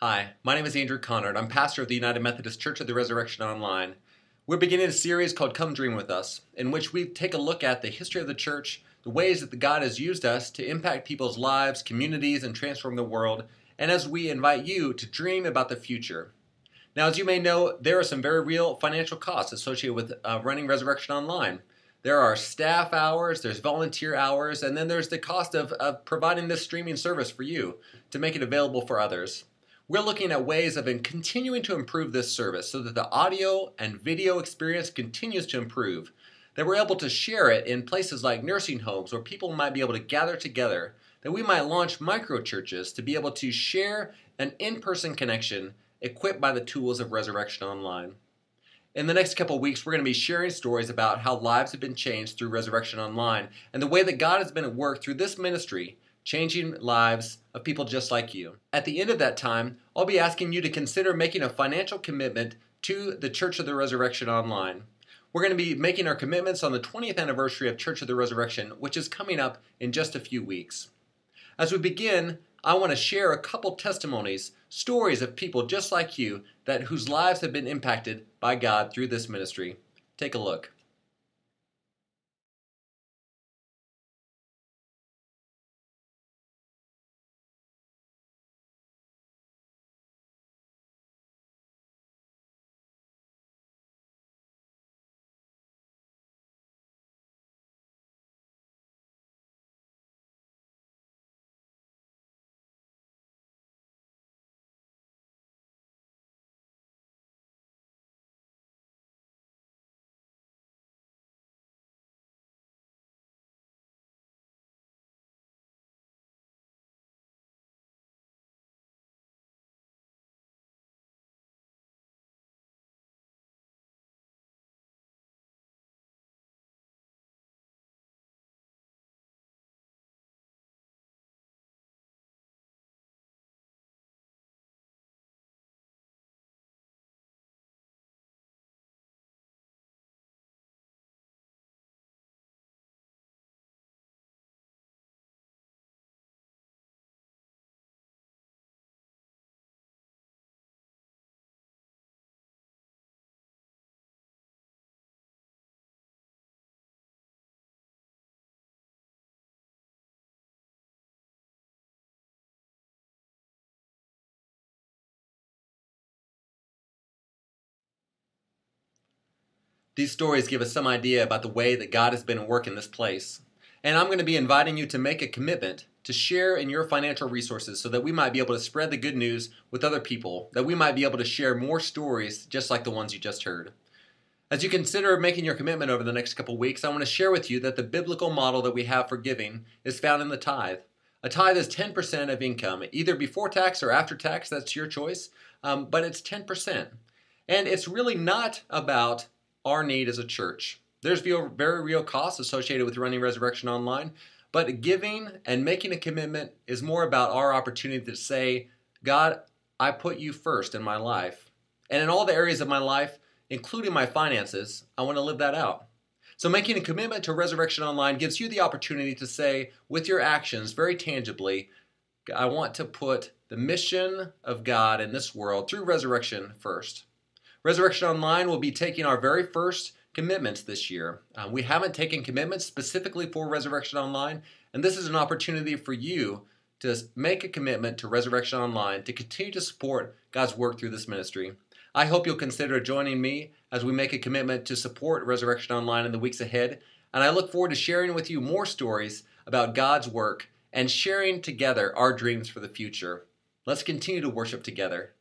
Hi, my name is Andrew Conard. I'm pastor of the United Methodist Church of the Resurrection Online. We're beginning a series called Come Dream With Us, in which we take a look at the history of the church, the ways that God has used us to impact people's lives, communities, and transform the world, and as we invite you to dream about the future. Now, as you may know, there are some very real financial costs associated with running Resurrection Online. There are staff hours, there's volunteer hours, and then there's the cost of providing this streaming service for you to make it available for others. We're looking at ways of continuing to improve this service so that the audio and video experience continues to improve, that we're able to share it in places like nursing homes where people might be able to gather together, that we might launch micro churches to be able to share an in-person connection equipped by the tools of Resurrection Online. In the next couple of weeks, we're going to be sharing stories about how lives have been changed through Resurrection Online and the way that God has been at work through this ministry, changing lives of people just like you. At the end of that time, I'll be asking you to consider making a financial commitment to the Church of the Resurrection Online. We're going to be making our commitments on the 20th anniversary of Church of the Resurrection, which is coming up in just a few weeks. As we begin, I want to share a couple testimonies, stories of people just like you whose lives have been impacted by God through this ministry. Take a look. These stories give us some idea about the way that God has been at work in this place. And I'm going to be inviting you to make a commitment to share in your financial resources so that we might be able to spread the good news with other people, that we might be able to share more stories just like the ones you just heard. As you consider making your commitment over the next couple weeks, I want to share with you that the biblical model that we have for giving is found in the tithe. A tithe is 10% of income, either before tax or after tax, that's your choice, but it's 10%. And it's really not about our need as a church. There's very real costs associated with running Resurrection Online, but giving and making a commitment is more about our opportunity to say, God, I put you first in my life. And in all the areas of my life, including my finances, I want to live that out. So making a commitment to Resurrection Online gives you the opportunity to say, with your actions, very tangibly, I want to put the mission of God in this world through resurrection first. Resurrection Online will be taking our very first commitments this year. We haven't taken commitments specifically for Resurrection Online, and this is an opportunity for you to make a commitment to Resurrection Online to continue to support God's work through this ministry. I hope you'll consider joining me as we make a commitment to support Resurrection Online in the weeks ahead, and I look forward to sharing with you more stories about God's work and sharing together our dreams for the future. Let's continue to worship together.